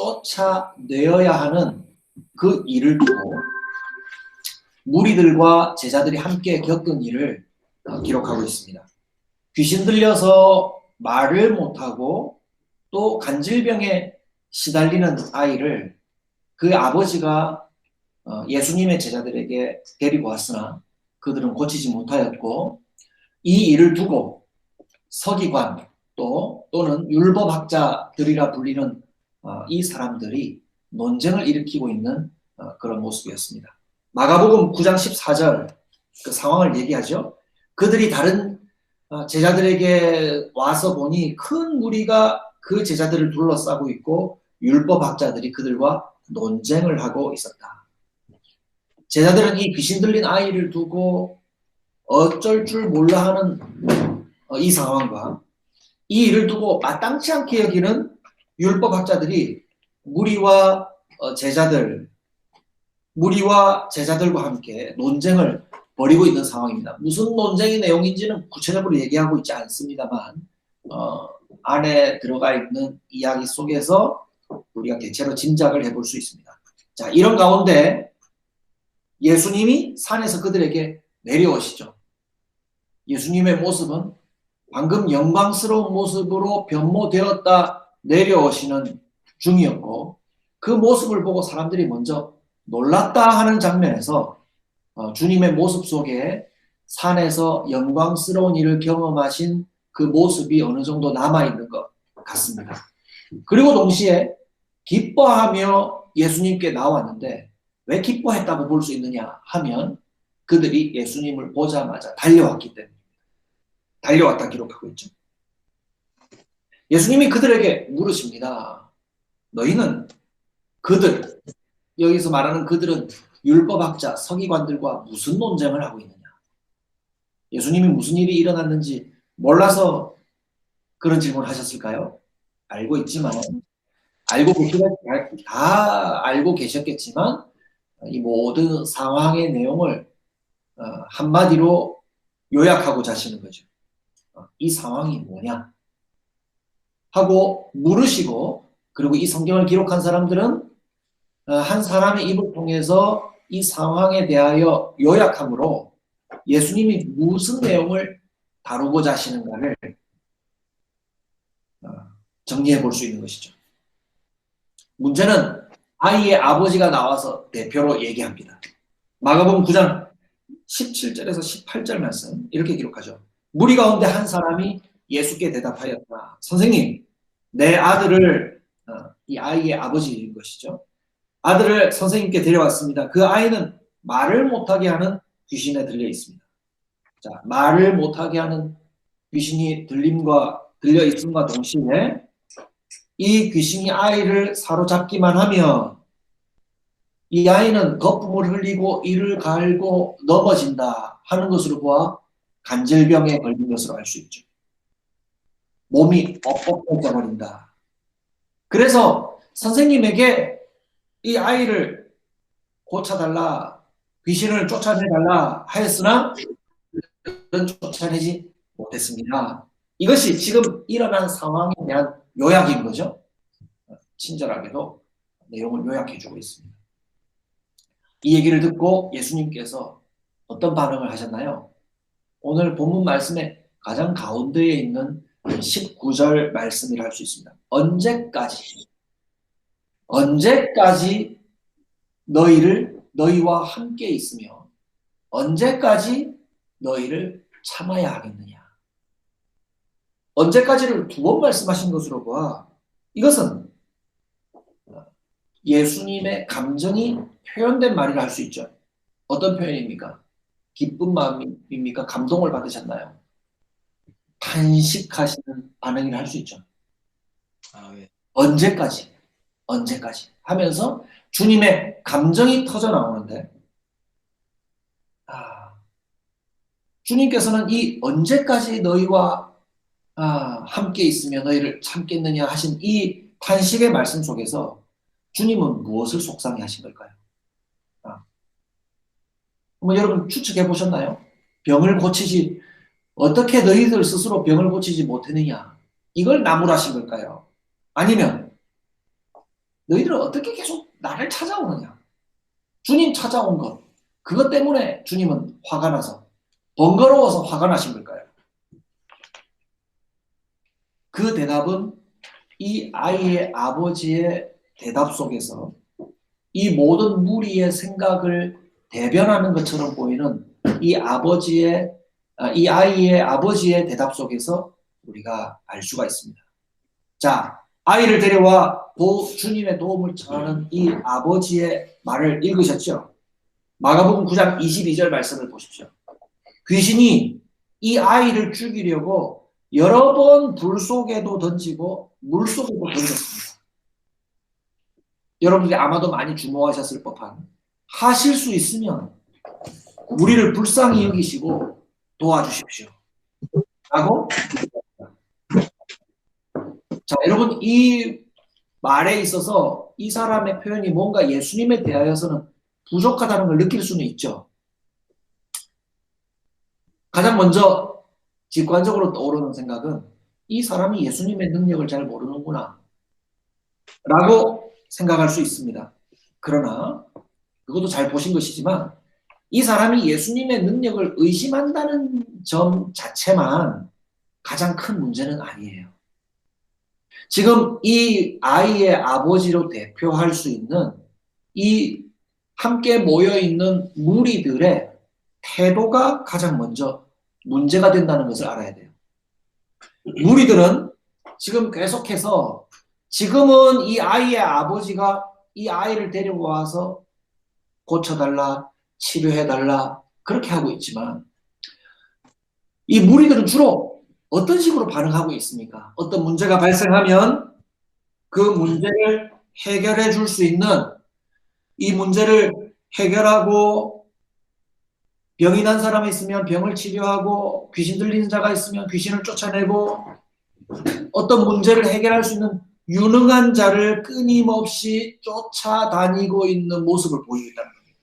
쫓아내어야 하는 그 일을 두고 무리들과 제자들이 함께 겪은 일을 기록하고 있습니다. 귀신 들려서 말을 못하고 또 간질병에 시달리는 아이를 그 아버지가 예수님의 제자들에게 데리고 왔으나 그들은 고치지 못하였고, 이 일을 두고 서기관 또는 율법학자들이라 불리는 이 사람들이 논쟁을 일으키고 있는 그런 모습이었습니다. 마가복음 9장 14절 그 상황을 얘기하죠. 그들이 다른 제자들에게 와서 보니 큰 무리가 그 제자들을 둘러싸고 있고 율법학자들이 그들과 논쟁을 하고 있었다. 제자들은 이 귀신 들린 아이를 두고 어쩔 줄 몰라 하는 이 상황과 이 일을 두고 마땅치 않게 여기는 율법학자들이 무리와 제자들과 함께 논쟁을 벌이고 있는 상황입니다. 무슨 논쟁의 내용인지는 구체적으로 얘기하고 있지 않습니다만 안에 들어가 있는 이야기 속에서 우리가 대체로 짐작을 해볼 수 있습니다. 자, 이런 가운데 예수님이 산에서 그들에게 내려오시죠. 예수님의 모습은 방금 영광스러운 모습으로 변모되었다 내려오시는 중이었고, 그 모습을 보고 사람들이 먼저 놀랐다 하는 장면에서 주님의 모습 속에 산에서 영광스러운 일을 경험하신 그 모습이 어느 정도 남아있는 것 같습니다. 그리고 동시에 기뻐하며 예수님께 나왔는데 왜 기뻐했다고 볼 수 있느냐 하면 그들이 예수님을 보자마자 달려왔기 때문입니다. 달려왔다 기록하고 있죠. 예수님이 그들에게 물으십니다. 너희는 그들, 여기서 말하는 그들은 율법학자, 서기관들과 무슨 논쟁을 하고 있느냐? 예수님이 무슨 일이 일어났는지 몰라서 그런 질문을 하셨을까요? 알고 있지만, 다 알고 계셨겠지만, 이 모든 상황의 내용을 한마디로 요약하고자 하시는 거죠. 이 상황이 뭐냐? 하고 물으시고, 그리고 이 성경을 기록한 사람들은 한 사람의 입을 통해서 이 상황에 대하여 요약함으로 예수님이 무슨 내용을 다루고자 하시는가를 정리해 볼 수 있는 것이죠. 문제는 아이의 아버지가 나와서 대표로 얘기합니다. 마가복음 9장 17절에서 18절 말씀 이렇게 기록하죠. 무리 가운데 한 사람이 예수께 대답하였다. 선생님, 내 아들을, 이 아이의 아버지인 것이죠. 아들을 선생님께 데려왔습니다. 그 아이는 말을 못하게 하는 귀신에 들려 있습니다. 자, 말을 못하게 하는 귀신이 들려 있음과 동시에 이 귀신이 아이를 사로잡기만 하면 이 아이는 거품을 흘리고 이를 갈고 넘어진다 하는 것으로 보아 간질병에 걸린 것으로 알 수 있죠. 몸이 뻑뻑해져 버린다. 그래서 선생님에게 이 아이를 고쳐달라, 귀신을 쫓아내달라 하였으나 그런 쫓아내지 못했습니다. 이것이 지금 일어난 상황에 대한 요약인 거죠. 친절하게도 내용을 요약해주고 있습니다. 이 얘기를 듣고 예수님께서 어떤 반응을 하셨나요? 오늘 본문 말씀의 가장 가운데에 있는 19절 말씀이라 할 수 있습니다. 언제까지 너희와 함께 있으며 언제까지 너희를 참아야 하겠느냐? 언제까지를 두 번 말씀하신 것으로 봐 이것은 예수님의 감정이 표현된 말이라 할 수 있죠. 어떤 표현입니까? 기쁜 마음입니까? 감동을 받으셨나요? 탄식하시는 반응이라 할 수 있죠. 네. 언제까지 하면서 주님의 감정이 터져 나오는데 주님께서는 이 언제까지 너희와 함께 있으며 너희를 참겠느냐 하신 이 탄식의 말씀 속에서 주님은 무엇을 속상해 하신 걸까요? 여러분 추측해 보셨나요? 병을 고치지 어떻게 너희들 스스로 병을 고치지 못했느냐? 이걸 나무라신 걸까요? 아니면 너희들은 어떻게 계속 나를 찾아오느냐? 주님 찾아온 것, 그것 때문에 주님은 화가 나서, 번거로워서 화가 나신 걸까요? 그 대답은 이 아이의 아버지의 대답 속에서 이 모든 무리의 생각을 대변하는 것처럼 보이는 이 아이의 아버지의 대답 속에서 우리가 알 수가 있습니다. 자, 아이를 데려와 주님의 도움을 청하는 이 아버지의 말을 읽으셨죠? 마가복음 9장 22절 말씀을 보십시오. 귀신이 이 아이를 죽이려고 여러 번 불 속에도 던지고 물 속에도 던졌습니다. 여러분들이 아마도 많이 주목하셨을 법한, 하실 수 있으면 우리를 불쌍히 여기시고 도와주십시오 라고. 자, 여러분, 이 말에 있어서 이 사람의 표현이 뭔가 예수님에 대하여서는 부족하다는 걸 느낄 수는 있죠. 가장 먼저 직관적으로 떠오르는 생각은 이 사람이 예수님의 능력을 잘 모르는구나 라고 생각할 수 있습니다. 그러나 그것도 잘 보신 것이지만 이 사람이 예수님의 능력을 의심한다는 점 자체만 가장 큰 문제는 아니에요. 지금 이 아이의 아버지로 대표할 수 있는 이 함께 모여있는 무리들의 태도가 가장 먼저 문제가 된다는 것을 알아야 돼요. 무리들은 지금 계속해서 지금은 이 아이의 아버지가 이 아이를 데리고 와서 고쳐달라, 치료해달라 그렇게 하고 있지만 이 무리들은 주로 어떤 식으로 반응하고 있습니까? 어떤 문제가 발생하면 그 문제를 해결해 줄 수 있는, 이 문제를 해결하고 병이 난 사람이 있으면 병을 치료하고 귀신 들리는 자가 있으면 귀신을 쫓아내고 어떤 문제를 해결할 수 있는 유능한 자를 끊임없이 쫓아다니고 있는 모습을 보이고 있다는 겁니다.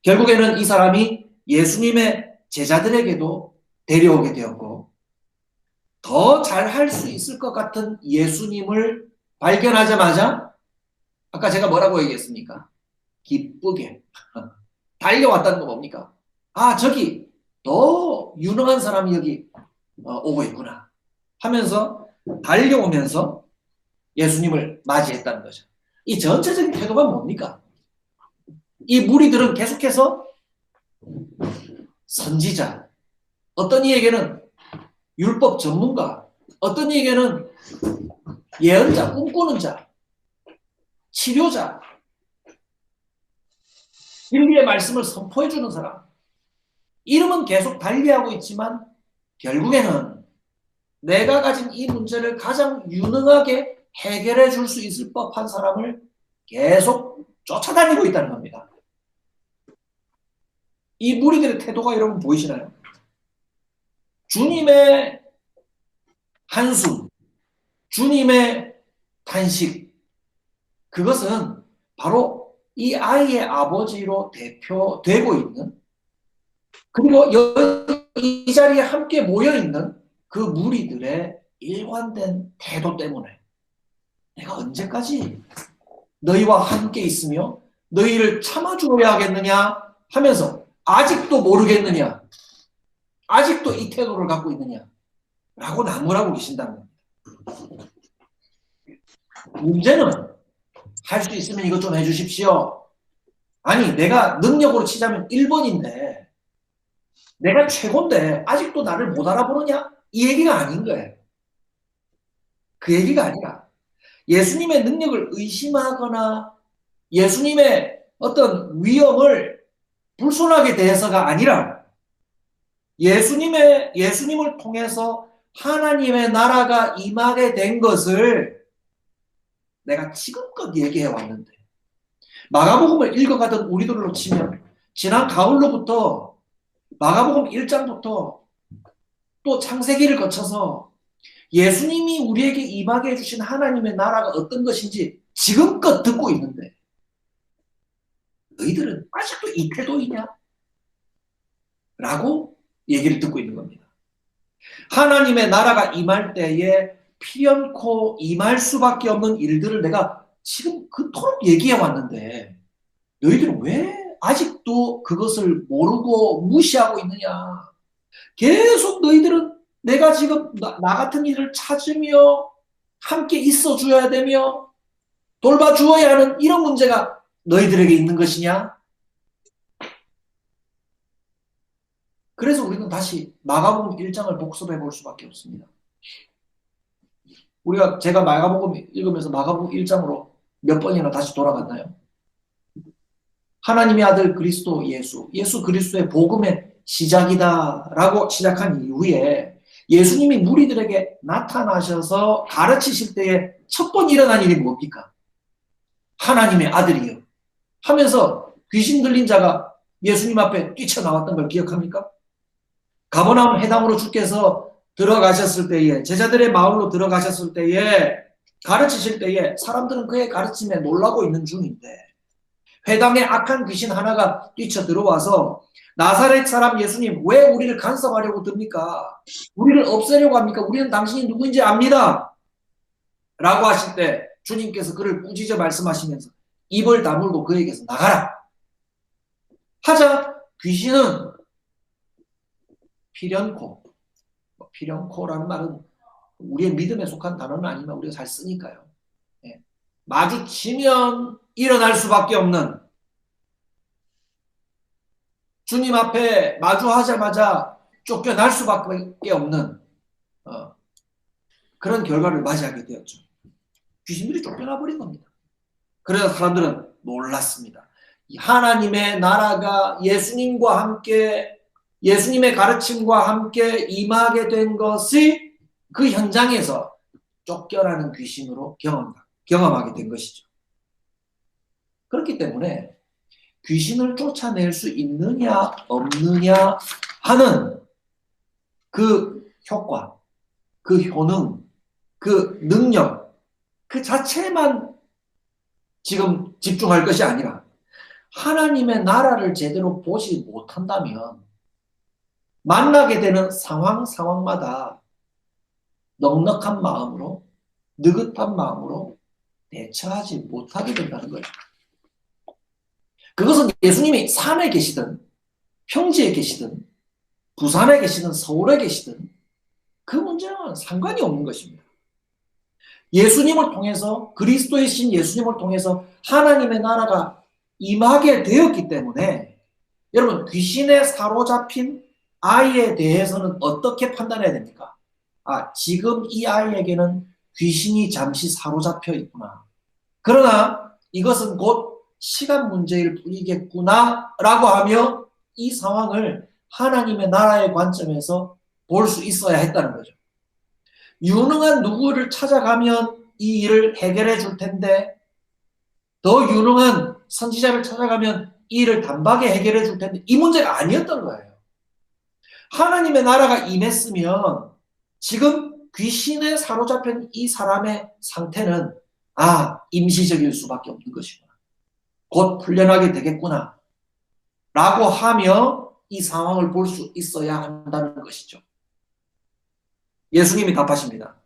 결국에는 이 사람이 예수님의 제자들에게도 데려오게 되었고 더 잘할 수 있을 것 같은 예수님을 발견하자마자 아까 제가 뭐라고 얘기했습니까? 기쁘게 달려왔다는 거 뭡니까? 아, 저기 더 유능한 사람이 여기 오고 있구나 하면서 달려오면서 예수님을 맞이했다는 거죠. 이 전체적인 태도가 뭡니까? 이 무리들은 계속해서 선지자, 어떤 이에게는 율법 전문가, 어떤 이에게는 예언자, 꿈꾸는 자, 치료자, 진리의 말씀을 선포해주는 사람, 이름은 계속 달리하고 있지만 결국에는 내가 가진 이 문제를 가장 유능하게 해결해 줄 수 있을 법한 사람을 계속 쫓아다니고 있다는 겁니다. 이 무리들의 태도가 여러분 보이시나요? 주님의 한숨, 주님의 탄식, 그것은 바로 이 아이의 아버지로 대표되고 있는, 그리고 이 자리에 함께 모여있는 그 무리들의 일관된 태도 때문에 내가 언제까지 너희와 함께 있으며 너희를 참아주어야 하겠느냐 하면서 아직도 모르겠느냐, 아직도 이 태도를 갖고 있느냐 라고 나무라고 계신다는 겁니다. 문제는 할 수 있으면 이것 좀 해주십시오. 아니, 내가 능력으로 치자면 1번인데 내가 최고인데 아직도 나를 못 알아보느냐? 이 얘기가 아닌 거예요. 그 얘기가 아니라 예수님의 능력을 의심하거나 예수님의 어떤 위엄을 불손하게 대해서가 아니라 예수님을 통해서 하나님의 나라가 임하게 된 것을 내가 지금껏 얘기해 왔는데, 마가복음을 읽어가던 우리들로 치면 지난 가을로부터 마가복음 1장부터 또 창세기를 거쳐서 예수님이 우리에게 임하게 해주신 하나님의 나라가 어떤 것인지 지금껏 듣고 있는데 너희들은 아직도 이 태도이냐? 라고 얘기를 듣고 있는 겁니다. 하나님의 나라가 임할 때에 필연코 임할 수밖에 없는 일들을 내가 지금 그토록 얘기해 왔는데 너희들은 왜 아직도 그것을 모르고 무시하고 있느냐? 계속 너희들은 내가 지금 나 같은 일을 찾으며 함께 있어 줘야 되며 돌봐주어야 하는 이런 문제가 너희들에게 있는 것이냐? 그래서 우리는 다시 마가복음 1장을 복습해 볼 수밖에 없습니다. 제가 마가복음 읽으면서 마가복음 1장으로 몇 번이나 다시 돌아갔나요? 하나님의 아들 그리스도 예수 그리스도의 복음의 시작이다라고 시작한 이후에 예수님이 무리들에게 나타나셔서 가르치실 때에 첫 번 일어난 일이 뭡니까? 하나님의 아들이요 하면서 귀신 들린 자가 예수님 앞에 뛰쳐나왔던 걸 기억합니까? 가버나움 회당으로 주께서 들어가셨을 때에 제자들의 마을로 들어가셨을 때에 가르치실 때에 사람들은 그의 가르침에 놀라고 있는 중인데 회당에 악한 귀신 하나가 뛰쳐 들어와서 나사렛 사람 예수님 왜 우리를 간섭하려고 듭니까? 우리를 없애려고 합니까? 우리는 당신이 누구인지 압니다. 라고 하실 때 주님께서 그를 꾸짖어 말씀하시면서 입을 다물고 그에게서 나가라 하자 귀신은 필연코라는 말은 우리의 믿음에 속한 단어는 아니지만 우리가 잘 쓰니까요. 예. 마주치면 일어날 수밖에 없는 주님 앞에 마주하자마자 쫓겨날 수밖에 없는 그런 결과를 맞이하게 되었죠. 귀신들이 쫓겨나 버린 겁니다. 그래서 사람들은 놀랐습니다. 하나님의 나라가 예수님과 함께 예수님의 가르침과 함께 임하게 된 것이 그 현장에서 쫓겨나는 귀신으로 경험하게 된 것이죠. 그렇기 때문에 귀신을 쫓아낼 수 있느냐 없느냐 하는 그 효과, 그 효능, 그 능력 그 자체만 지금 집중할 것이 아니라 하나님의 나라를 제대로 보지 못한다면 만나게 되는 상황마다 넉넉한 마음으로 느긋한 마음으로 대처하지 못하게 된다는 거예요. 그것은 예수님이 산에 계시든 평지에 계시든 부산에 계시든 서울에 계시든 그 문제는 상관이 없는 것입니다. 예수님을 통해서 그리스도이신 예수님을 통해서 하나님의 나라가 임하게 되었기 때문에 여러분 귀신에 사로잡힌 아이에 대해서는 어떻게 판단해야 됩니까? 지금 이 아이에게는 귀신이 잠시 사로잡혀 있구나. 그러나 이것은 곧 시간 문제일 뿐이겠구나 라고 하며 이 상황을 하나님의 나라의 관점에서 볼 수 있어야 했다는 거죠. 유능한 누구를 찾아가면 이 일을 해결해 줄 텐데 더 유능한 선지자를 찾아가면 이 일을 단박에 해결해 줄 텐데 이 문제가 아니었던 거예요. 하나님의 나라가 임했으면 지금 귀신에 사로잡힌 이 사람의 상태는 임시적일 수밖에 없는 것이구나. 곧 풀려나게 되겠구나. 라고 하며 이 상황을 볼 수 있어야 한다는 것이죠. 예수님이 답하십니다.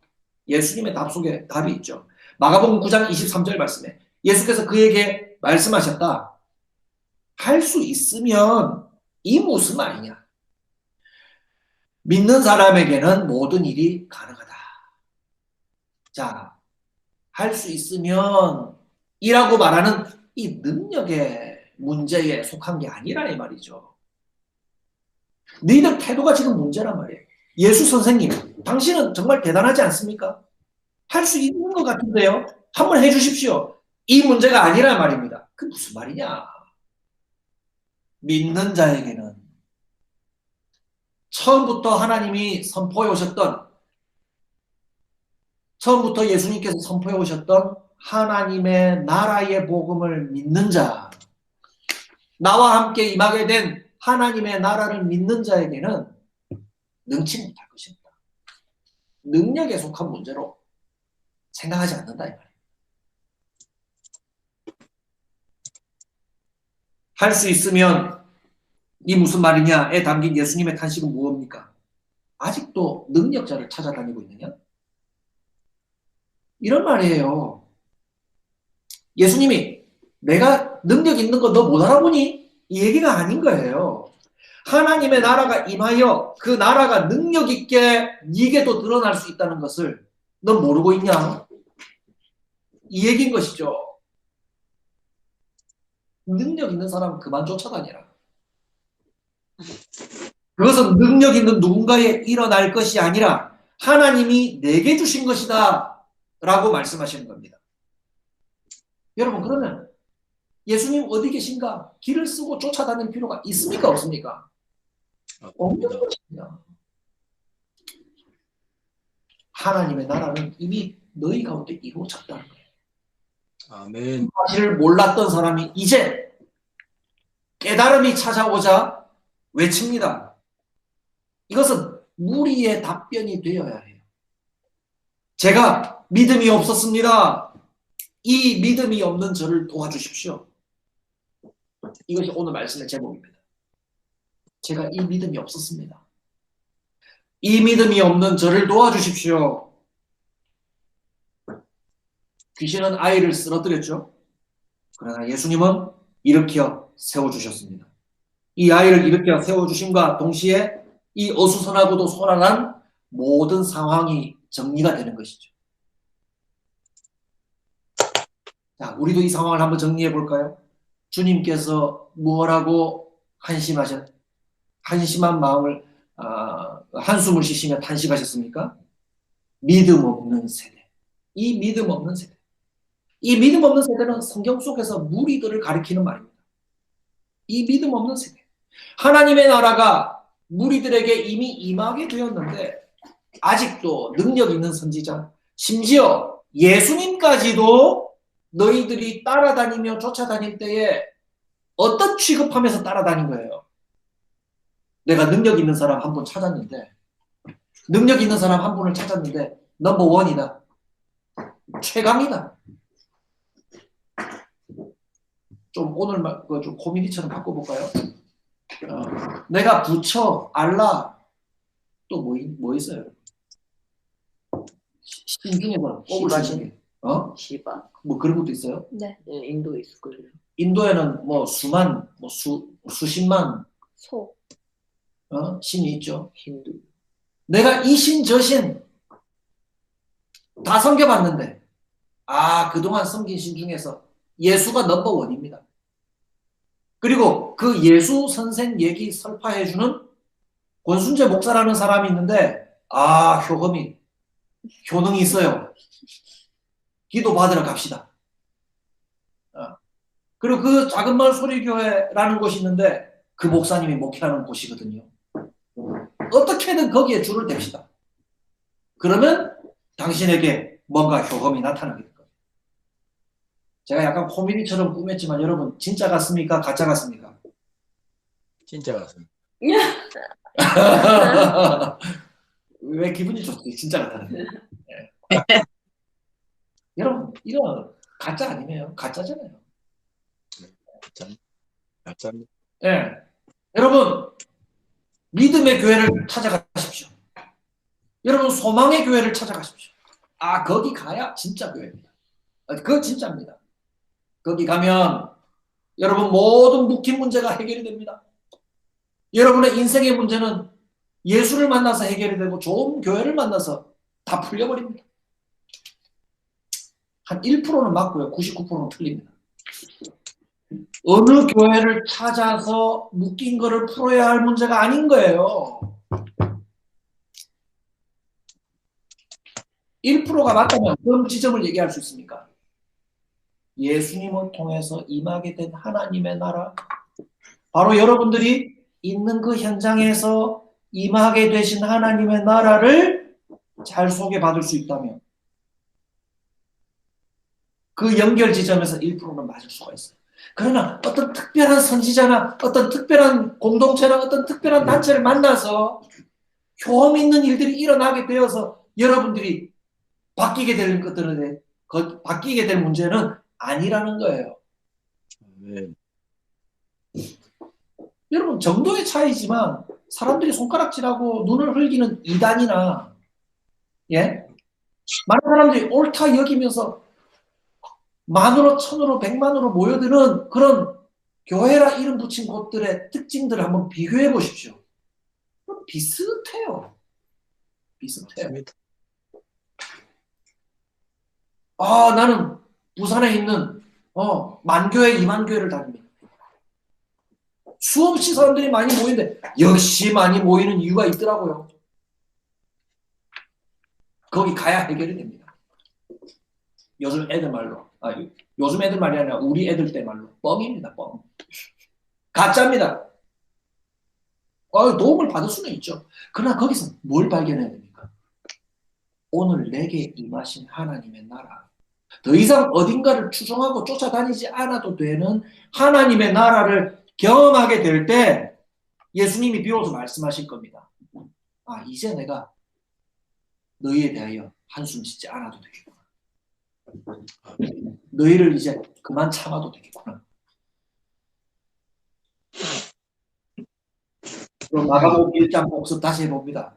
예수님의 답 속에 답이 있죠. 마가복음 9장 23절 말씀에 예수께서 그에게 말씀하셨다. 할 수 있으면 이 무슨 말이냐. 믿는 사람에게는 모든 일이 가능하다. 자, 할 수 있으면 이라고 말하는 이 능력의 문제에 속한 게 아니라 이 말이죠. 너희들 태도가 지금 문제란 말이에요. 예수 선생님, 당신은 정말 대단하지 않습니까? 할 수 있는 것 같은데요. 한번 해주십시오. 이 문제가 아니란 말입니다. 그 무슨 말이냐. 믿는 자에게는 처음부터 하나님이 선포해 오셨던 처음부터 예수님께서 선포해 오셨던 하나님의 나라의 복음을 믿는 자 나와 함께 임하게 된 하나님의 나라를 믿는 자에게는 능치 못할 것입니다. 능력에 속한 문제로 생각하지 않는다 이 말이에요. 할 수 있으면 이 무슨 말이냐에 담긴 예수님의 탄식은 무엇입니까? 아직도 능력자를 찾아다니고 있느냐? 이런 말이에요. 예수님이 내가 능력 있는 거 너 못 알아보니? 이 얘기가 아닌 거예요. 하나님의 나라가 임하여 그 나라가 능력 있게 네게도 드러날 수 있다는 것을 넌 모르고 있냐? 이 얘기인 것이죠. 능력 있는 사람은 그만 쫓아다니라. 그것은 능력 있는 누군가에 일어날 것이 아니라 하나님이 내게 주신 것이다 라고 말씀하시는 겁니다. 여러분, 그러면 예수님 어디 계신가? 길을 쓰고 쫓아다닐 필요가 있습니까? 없습니까? 없는 것입니다. 하나님의 나라는 이미 너희 가운데 이루어졌다는 거예요. 아멘. 사실을 몰랐던 사람이 이제 깨달음이 찾아오자 외칩니다. 이것은 무리의 답변이 되어야 해요. 제가 믿음이 없었습니다. 이 믿음이 없는 저를 도와주십시오. 이것이 오늘 말씀의 제목입니다. 제가 이 믿음이 없었습니다. 이 믿음이 없는 저를 도와주십시오. 귀신은 아이를 쓰러뜨렸죠. 그러나 예수님은 일으켜 세워주셨습니다. 이 아이를 일으켜 세워주심과 동시에 이 어수선하고도 소란한 모든 상황이 정리가 되는 것이죠. 자, 우리도 이 상황을 한번 정리해 볼까요? 주님께서 무엇라고 한심한 마음을 한숨을 쉬시며 탄식하셨습니까? 믿음 없는 세대. 이 믿음 없는 세대. 이 믿음 없는 세대는 성경 속에서 무리들을 가리키는 말입니다. 이 믿음 없는 세대. 하나님의 나라가 무리들에게 이미 임하게 되었는데 아직도 능력 있는 선지자, 심지어 예수님까지도 너희들이 따라다니며 쫓아다닐 때에 어떤 취급하면서 따라다닌 거예요? 내가 능력 있는 사람 한 분 찾았는데, 능력 있는 사람 한 분을 찾았는데 넘버 원이다. 최강이다. 좀 오늘 좀 코미디처럼 바꿔볼까요? 내가 부처, 알라, 또 뭐 있어요? 신 중에서 꼽을 수 있는 게. 시바. 뭐 그런 것도 있어요? 네. 인도에 있을 거예요. 인도에는 뭐 수만, 수십만 소. 신이 있죠. 힌두. 내가 이 신, 저 신 다 섬겨봤는데 그동안 섬긴 신 중에서 예수가 넘버 원입니다. 그리고 그 예수 선생 얘기 설파해주는 권순재 목사라는 사람이 있는데 효능이 있어요. 기도 받으러 갑시다. 그리고 그 작은 마을 소리교회라는 곳이 있는데 그 목사님이 목회하는 곳이거든요. 어떻게든 거기에 줄을 댑시다. 그러면 당신에게 뭔가 효험이 나타나게 될 겁니다. 제가 약간 코미디처럼 꾸몄지만 여러분 진짜 같습니까? 가짜 같습니까? 진짜 같습니다. 왜 기분이 좋지? 진짜 같다는 거예요. 네. 여러분 이건 가짜 아니에요? 가짜잖아요. 가짜입니다. 네. 여러분 믿음의 교회를 찾아가십시오. 여러분 소망의 교회를 찾아가십시오. 거기 가야 진짜 교회입니다. 그거 진짜입니다. 거기 가면 여러분 모든 묵힌 문제가 해결이 됩니다. 여러분의 인생의 문제는 예수를 만나서 해결이 되고 좋은 교회를 만나서 다 풀려버립니다. 한 1%는 맞고요. 99%는 틀립니다. 어느 교회를 찾아서 묶인 거를 풀어야 할 문제가 아닌 거예요. 1%가 맞다면 어떤 지점을 얘기할 수 있습니까? 예수님을 통해서 임하게 된 하나님의 나라, 바로 여러분들이 있는 그 현장에서 임하게 되신 하나님의 나라를 잘 소개받을 수 있다면 그 연결 지점에서 1%는 맞을 수가 있어요. 그러나 어떤 특별한 선지자나 어떤 특별한 공동체나 어떤 특별한 단체를 만나서 효험 있는 일들이 일어나게 되어서 여러분들이 바뀌게 될 문제는 아니라는 거예요. 네. 여러분 정도의 차이지만 사람들이 손가락질하고 눈을 흘기는 이단이나 많은 사람들이 옳다 여기면서 만으로, 천으로, 백만으로 모여드는 그런 교회라 이름 붙인 곳들의 특징들을 한번 비교해 보십시오. 비슷해요. 비슷해요. 맞습니다. 아, 나는 부산에 있는 만교회, 이만교회를 다닙니다. 수없이 사람들이 많이 모이는데 역시 많이 모이는 이유가 있더라고요. 거기 가야 해결이 됩니다. 요즘 애들 말로, 요즘 애들 말이 아니라 우리 애들 때 말로 뻥입니다. 뻥. 가짜입니다. 도움을 받을 수는 있죠. 그러나 거기서 뭘 발견해야 됩니까? 오늘 내게 임하신 하나님의 나라. 더 이상 어딘가를 추종하고 쫓아다니지 않아도 되는 하나님의 나라를 경험하게 될 때 예수님이 비로소 말씀하실 겁니다. 이제 내가 너희에 대하여 한숨 짓지 않아도 되겠구나. 너희를 이제 그만 참아도 되겠구나. 그럼 마가복음 1장 복습 다시 해봅니다.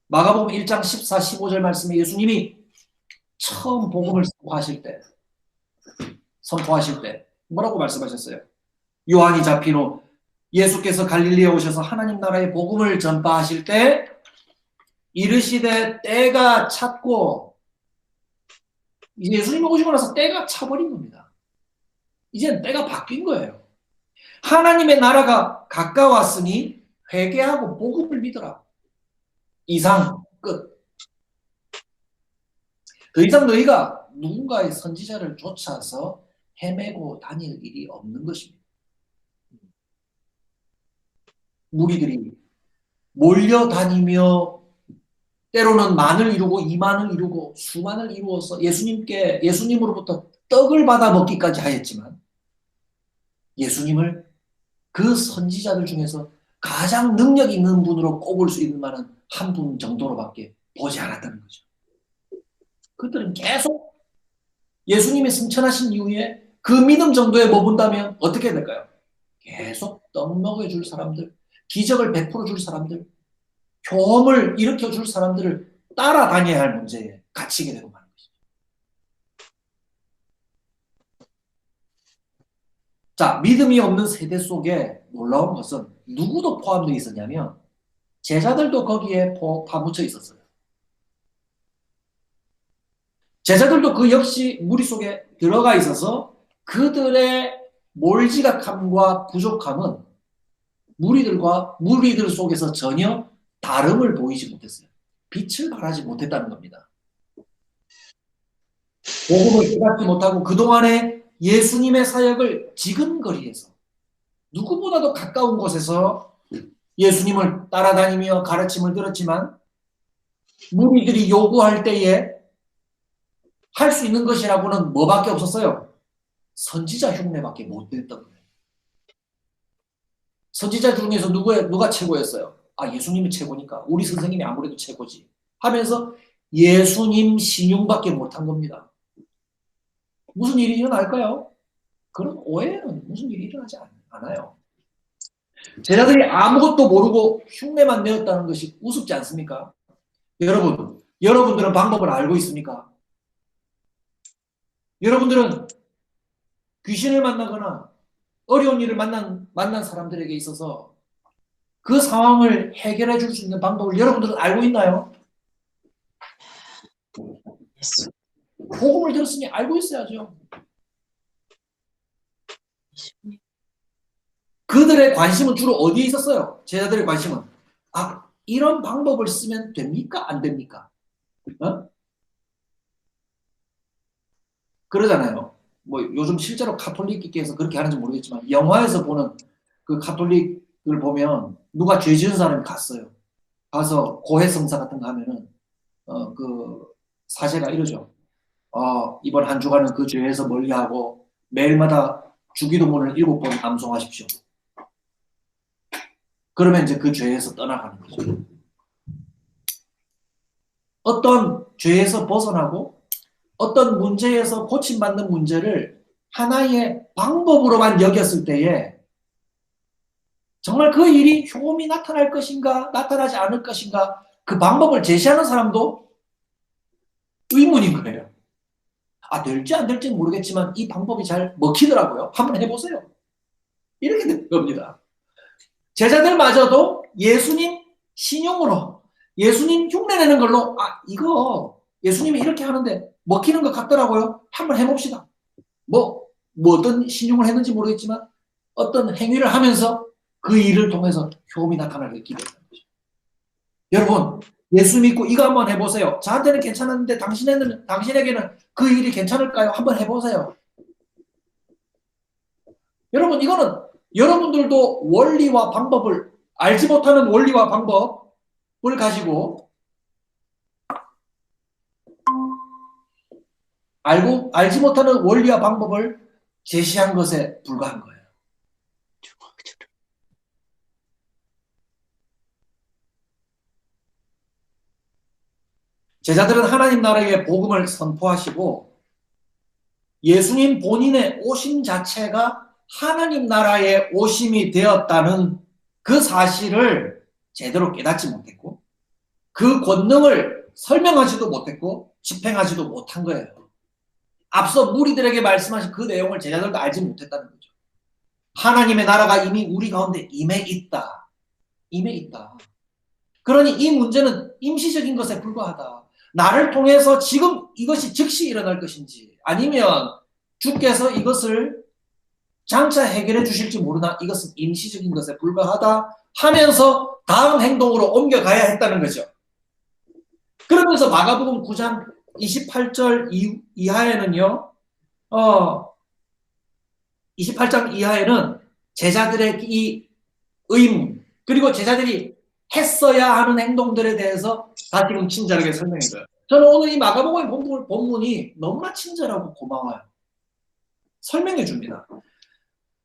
마가복음 1장 14, 15절 말씀에 예수님이 처음 복음을 선포하실 때 뭐라고 말씀하셨어요? 요한이 잡힌 후 예수께서 갈릴리에 오셔서 하나님 나라의 복음을 전파하실 때 이르시되 때가 찼고, 이제 예수님이 오시고 나서 때가 차버린 겁니다. 이제는 때가 바뀐 거예요. 하나님의 나라가 가까웠으니 회개하고 복음을 믿어라. 이상 끝. 더 이상 너희가 누군가의 선지자를 쫓아서 헤매고 다닐 일이 없는 것입니다. 무리들이 몰려다니며 때로는 만을 이루고 2만을 이루고 수만을 이루어서 예수님으로부터 떡을 받아 먹기까지 하였지만 예수님을 그 선지자들 중에서 가장 능력 있는 분으로 꼽을 수 있는 만한 한 분 정도로밖에 보지 않았다는 거죠. 그들은 계속 예수님이 승천하신 이후에 그 믿음 정도에 머문다면 어떻게 될까요? 계속 떡 먹여줄 사람들, 기적을 베풀어 줄 사람들, 교험을 일으켜 줄 사람들을 따라다녀야 할 문제에 갇히게 되고 마는 것이죠. 자, 믿음이 없는 세대 속에 놀라운 것은 누구도 포함되어 있었냐면 제자들도 거기에 파묻혀 있었어요. 제자들도 그 역시 무리 속에 들어가 있어서 그들의 몰지각함과 부족함은 무리들 속에서 전혀 다름을 보이지 못했어요. 빛을 발하지 못했다는 겁니다. 복음을 깨닫지 못하고 그동안에 예수님의 사역을 지근거리에서 누구보다도 가까운 곳에서 예수님을 따라다니며 가르침을 들었지만 무리들이 요구할 때에 할 수 있는 것이라고는 뭐밖에 없었어요? 선지자 흉내밖에 못 냈던 거예요. 선지자 중에서 누가 최고였어요? 예수님이 최고니까 우리 선생님이 아무래도 최고지 하면서 예수님 신용밖에 못한 겁니다. 무슨 일이 일어날까요? 그런 오해는 무슨 일이 일어나지 않아요. 제자들이 아무것도 모르고 흉내만 내었다는 것이 우습지 않습니까? 여러분들은 방법을 알고 있습니까? 여러분들은 귀신을 만나거나 어려운 일을 만난 사람들에게 있어서 그 상황을 해결해 줄 수 있는 방법을 여러분들은 알고 있나요? 복음을 들었으니 알고 있어야죠. 그들의 관심은 주로 어디에 있었어요? 제자들의 관심은 이런 방법을 쓰면 됩니까? 안 됩니까? 그러잖아요. 요즘 실제로 카톨릭계에서 그렇게 하는지 모르겠지만 영화에서 보는 그 카톨릭을 보면 누가 죄 지은 사람이 가서 고해성사 같은 거 하면은 그 사제가 이러죠. 이번 한 주간은 그 죄에서 멀리하고 매일마다 주기도문을 7번 암송하십시오. 그러면 이제 그 죄에서 떠나가는 거죠. 어떤 죄에서 벗어나고 어떤 문제에서 고침받는 문제를 하나의 방법으로만 여겼을 때에 정말 그 일이 효험이 나타날 것인가 나타나지 않을 것인가 그 방법을 제시하는 사람도 의문인 거예요. 아, 될지 안 될지 모르겠지만 이 방법이 잘 먹히더라고요. 한번 해보세요. 이렇게 된 겁니다. 제자들마저도 예수님 신용으로, 예수님 흉내내는 걸로, 아, 이거 예수님이 이렇게 하는데 먹히는 것 같더라고요. 한번 해봅시다. 뭐 어떤 신용을 했는지 모르겠지만 어떤 행위를 하면서 그 일을 통해서 효험이 나타나길 기대했던 거죠. 여러분, 예수 믿고 이거 한번 해보세요. 저한테는 괜찮았는데 당신에게는 그 일이 괜찮을까요? 한번 해보세요. 여러분, 이거는 여러분들도 원리와 방법을, 알지 못하는 원리와 방법을 가지고 알지 못하는 원리와 방법을 제시한 것에 불과한 거예요. 제자들은 하나님 나라의 복음을 선포하시고 예수님 본인의 오심 자체가 하나님 나라의 오심이 되었다는 그 사실을 제대로 깨닫지 못했고 그 권능을 설명하지도 못했고 집행하지도 못한 거예요. 앞서 무리들에게 말씀하신 그 내용을 제자들도 알지 못했다는 거죠. 하나님의 나라가 이미 우리 가운데 임해 있다. 임해 있다. 그러니 이 문제는 임시적인 것에 불과하다. 나를 통해서 지금 이것이 즉시 일어날 것인지 아니면 주께서 이것을 장차 해결해 주실지 모르나 이것은 임시적인 것에 불과하다 하면서 다음 행동으로 옮겨가야 했다는 거죠. 그러면서 마가복음 9장 28절 이하에는요. 28장 이하에는 제자들의 이 의문 그리고 제자들이 했어야 하는 행동들에 대해서 다시금 친절하게 설명해줘요. 저는 오늘 이 마가복음의 본문이 너무나 친절하고 고마워요. 설명해 줍니다.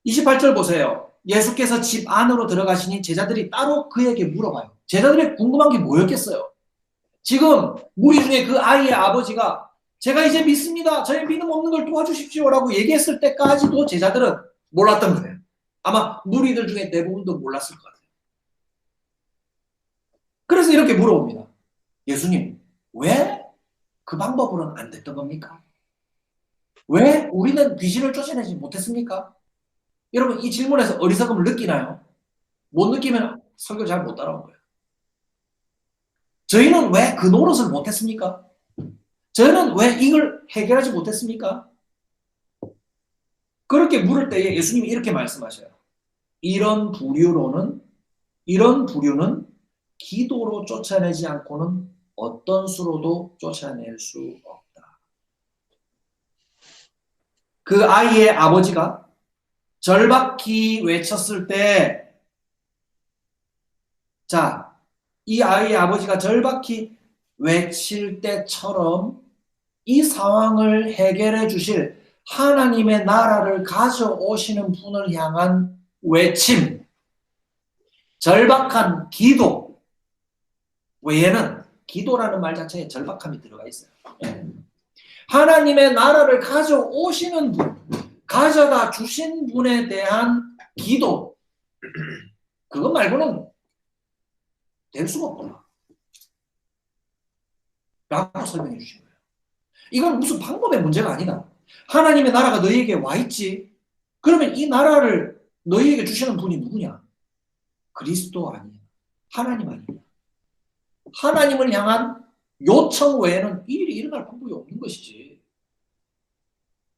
28절 보세요. 예수께서 집 안으로 들어가시니 제자들이 따로 그에게 물어봐요. 제자들이 궁금한 게 뭐였겠어요? 지금 무리 중에 그 아이의 아버지가 제가 이제 믿습니다. 저의 믿음 없는 걸 도와주십시오라고 얘기했을 때까지도 제자들은 몰랐던 거예요. 아마 무리들 중에 대부분도 몰랐을 것 같아요. 그래서 이렇게 물어봅니다. 예수님, 왜 그 방법으로는 안 됐던 겁니까? 왜 우리는 귀신을 쫓아내지 못했습니까? 여러분 이 질문에서 어리석음을 느끼나요? 못 느끼면 설교 잘 못 따라온 거예요. 저희는 왜 그 노릇을 못했습니까? 저희는 왜 이걸 해결하지 못했습니까? 그렇게 물을 때에 예수님이 이렇게 말씀하셔요. 이런 부류는 기도로 쫓아내지 않고는 어떤 수로도 쫓아낼 수 없다. 그 아이의 아버지가 절박히 외쳤을 때, 자, 이 아이의 아버지가 절박히 외칠 때처럼 이 상황을 해결해 주실 하나님의 나라를 가져오시는 분을 향한 외침, 절박한 기도 외에는 기도라는 말 자체에 절박함이 들어가 있어요. 하나님의 나라를 가져오시는 분, 가져다 주신 분에 대한 기도, 그것 말고는 될 수가 없구나 라고 설명해 주신 거예요. 이건 무슨 방법의 문제가 아니다. 하나님의 나라가 너희에게 와 있지. 그러면 이 나라를 너희에게 주시는 분이 누구냐? 그리스도 아니냐? 하나님 아니냐? 하나님을 향한 요청 외에는 이 일이 일어날 방법이 없는 것이지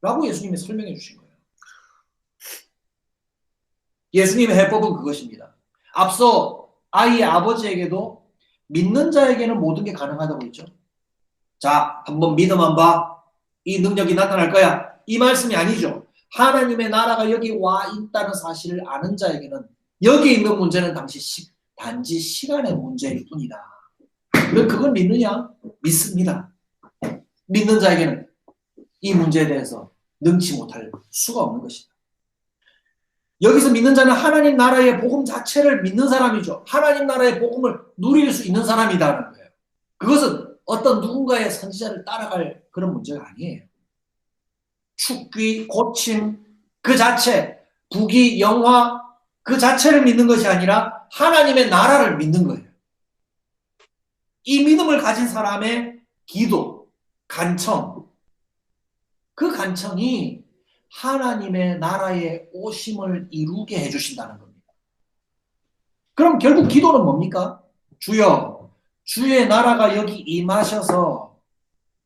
라고 예수님이 설명해 주신 거예요. 예수님의 해법은 그것입니다. 앞서 아이의 아버지에게도 믿는 자에게는 모든 게 가능하다고 했죠. 자, 한번 믿어만 봐. 이 능력이 나타날 거야. 이 말씀이 아니죠. 하나님의 나라가 여기 와 있다는 사실을 아는 자에게는 여기 있는 문제는 단지 시간의 문제일 뿐이다. 그걸 믿느냐? 믿습니다. 믿는 자에게는 이 문제에 대해서 능치 못할 수가 없는 것이다. 여기서 믿는 자는 하나님 나라의 복음 자체를 믿는 사람이죠. 하나님 나라의 복음을 누릴 수 있는 사람이라는 거예요. 그것은 어떤 누군가의 선지자를 따라갈 그런 문제가 아니에요. 축귀, 고침 그 자체, 부귀, 영화 그 자체를 믿는 것이 아니라 하나님의 나라를 믿는 거예요. 이 믿음을 가진 사람의 기도, 간청, 그 간청이 하나님의 나라의 오심을 이루게 해주신다는 겁니다. 그럼 결국 기도는 뭡니까? 주여, 주의 나라가 여기 임하셔서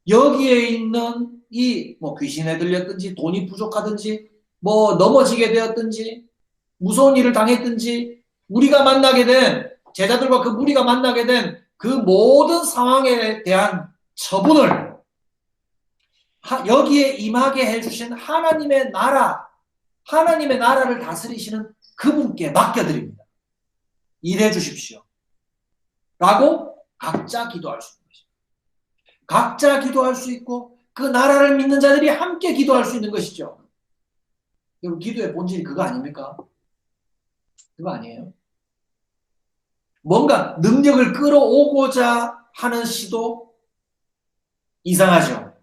여기에 있는 이 뭐 귀신에 들렸든지 돈이 부족하든지 뭐 넘어지게 되었든지 무서운 일을 당했든지 우리가 만나게 된 제자들과 그 무리가 만나게 된 그 모든 상황에 대한 처분을 여기에 임하게 해주신 하나님의 나라를 다스리시는 그분께 맡겨드립니다. 일해 주십시오. 라고 각자 기도할 수 있는 것입니다. 각자 기도할 수 있고 그 나라를 믿는 자들이 함께 기도할 수 있는 것이죠. 여러분, 기도의 본질이 그거 아닙니까? 그거 아니에요? 뭔가 능력을 끌어오고자 하는 시도 이상하죠.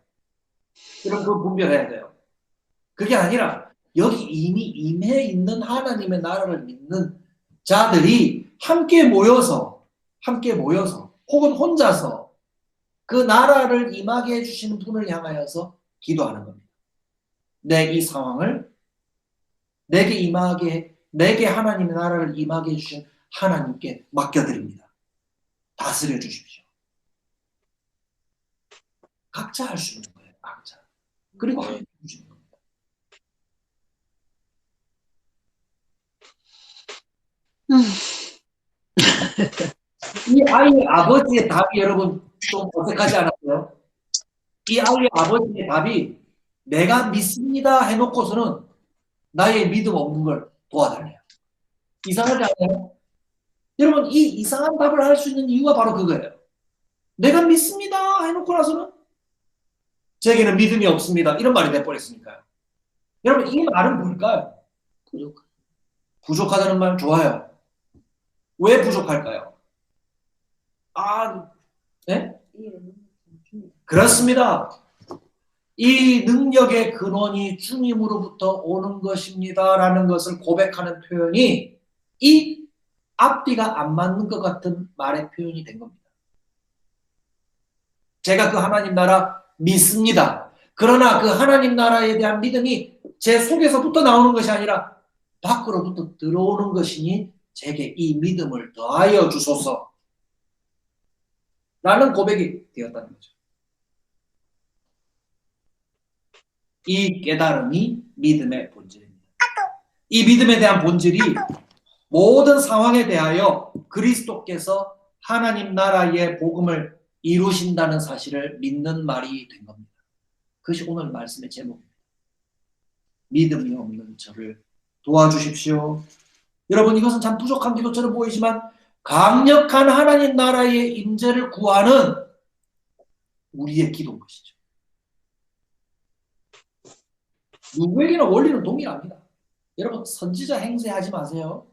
그럼 그거 분별해야 돼요. 그게 아니라 여기 이미 임해 있는 하나님의 나라를 믿는 자들이 함께 모여서 혹은 혼자서 그 나라를 임하게 해주시는 분을 향하여서 기도하는 겁니다. 내 이 상황을 내게 하나님의 나라를 임하게 해주신 하나님께 맡겨드립니다. 다스려 주십시오. 각자 할 수 있는 거예요. 각자. 그리고 함께 해주시는 겁니다. 이 아이의 아버지의 답이 여러분 좀 어색하지 않았어요? 이 아이의 아버지의 답이 내가 믿습니다 해놓고서는 나의 믿음 없는 걸 도와달래요. 이상하지 않아요? 여러분, 이 이상한 답을 할 수 있는 이유가 바로 그거예요. 내가 믿습니다 해놓고 나서는 제게는 믿음이 없습니다. 이런 말이 돼버렸으니까요. 여러분, 이 말은 뭘까요? 부족하다는 말 좋아요. 왜 부족할까요? 네? 그렇습니다. 이 능력의 근원이 주님으로부터 오는 것입니다 라는 것을 고백하는 표현이 이 앞뒤가 안 맞는 것 같은 말의 표현이 된 겁니다. 제가 그 하나님 나라 믿습니다. 그러나 그 하나님 나라에 대한 믿음이 제 속에서부터 나오는 것이 아니라 밖으로부터 들어오는 것이니 제게 이 믿음을 더하여 주소서 라는 고백이 되었다는 거죠. 이 깨달음이 믿음의 본질입니다. 이 믿음에 대한 본질이 모든 상황에 대하여 그리스도께서 하나님 나라의 복음을 이루신다는 사실을 믿는 말이 된 겁니다. 그것이 오늘 말씀의 제목입니다. 믿음이 없는 저를 도와주십시오. 여러분, 이것은 참 부족한 기도처럼 보이지만 강력한 하나님 나라의 임재를 구하는 우리의 기도인 것이죠. 누구에게나 원리는 동일합니다. 여러분, 선지자 행세하지 마세요.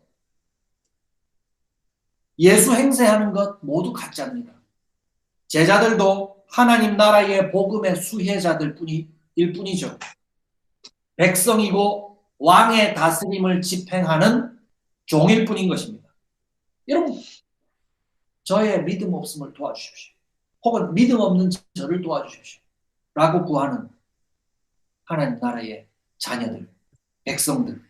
예수 행세하는 것 모두 가짜입니다. 제자들도 하나님 나라의 복음의 수혜자들 일 뿐이죠. 백성이고 왕의 다스림을 집행하는 종일 뿐인 것입니다. 여러분, 저의 믿음 없음을 도와주십시오. 혹은 믿음 없는 저를 도와주십시오. 라고 구하는 하나님 나라의 자녀들, 백성들.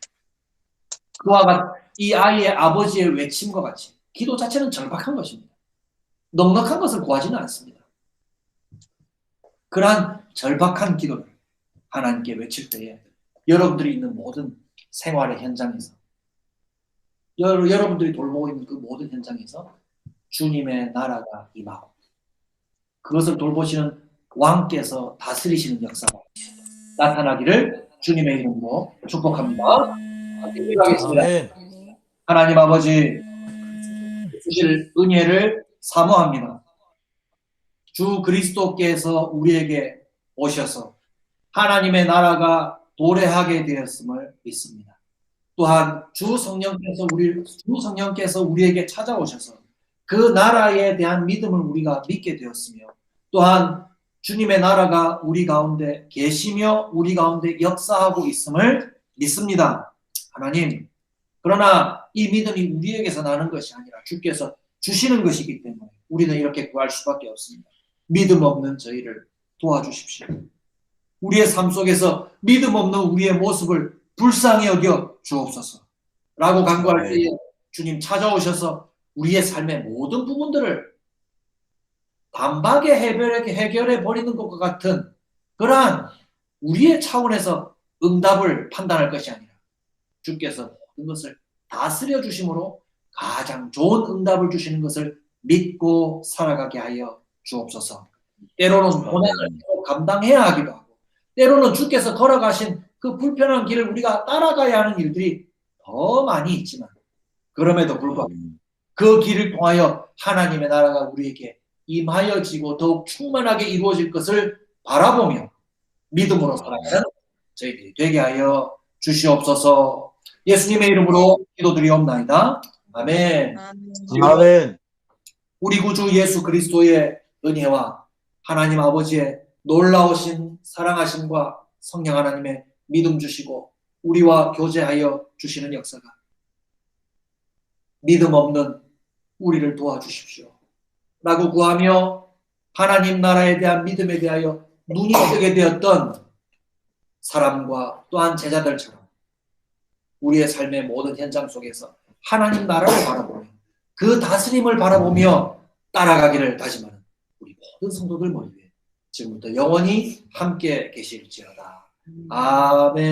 그와 같이 이 아이의 아버지의 외침과 같이 기도 자체는 절박한 것입니다. 넉넉한 것을 구하지는 않습니다. 그러한 절박한 기도를 하나님께 외칠 때에 여러분들이 있는 모든 생활의 현장에서 여러분들이 돌보고 있는 그 모든 현장에서 주님의 나라가 임하고 그것을 돌보시는 왕께서 다스리시는 역사가 나타나기를 주님의 이름으로 축복합니다. 기도하겠습니다. 아멘. 하나님 아버지, 주실 은혜를 사모합니다. 주 그리스도께서 우리에게 오셔서 하나님의 나라가 도래하게 되었음을 믿습니다. 또한 주 성령께서 우리에게 찾아오셔서 그 나라에 대한 믿음을 우리가 믿게 되었으며 또한 주님의 나라가 우리 가운데 계시며 우리 가운데 역사하고 있음을 믿습니다. 하나님, 그러나 이 믿음이 우리에게서 나는 것이 아니라 주께서 주시는 것이기 때문에 우리는 이렇게 구할 수밖에 없습니다. 믿음 없는 저희를 도와주십시오. 우리의 삶 속에서 믿음 없는 우리의 모습을 불쌍히 여겨 주옵소서. 라고 간구할 때에 주님 찾아오셔서 우리의 삶의 모든 부분들을 단박에 해결해 버리는 것과 같은 그러한 우리의 차원에서 응답을 판단할 것이 아니라 주께서 모든 것을 다스려 주심으로 가장 좋은 응답을 주시는 것을 믿고 살아가게 하여 주옵소서. 때로는 고난을 감당해야 하기도 하고 때로는 주께서 걸어가신 그 불편한 길을 우리가 따라가야 하는 일들이 더 많이 있지만 그럼에도 불구하고 그 길을 통하여 하나님의 나라가 우리에게 임하여지고 더욱 충만하게 이루어질 것을 바라보며 믿음으로 살아가는 저희들이 되게 하여 주시옵소서. 예수님의 이름으로 기도드리옵나이다. 아멘. 아멘. 우리 구주 예수 그리스도의 은혜와 하나님 아버지의 놀라우신 사랑하심과 성령 하나님의 믿음 주시고 우리와 교제하여 주시는 역사가 믿음 없는 우리를 도와주십시오. 라고 구하며 하나님 나라에 대한 믿음에 대하여 눈이 뜨게 되었던 사람과 또한 제자들처럼 우리의 삶의 모든 현장 속에서 하나님 나라를 바라보며 그 다스림을 바라보며 따라가기를 다짐하는 우리 모든 성도들 모두 지금부터 영원히 함께 계실지어다. 아멘.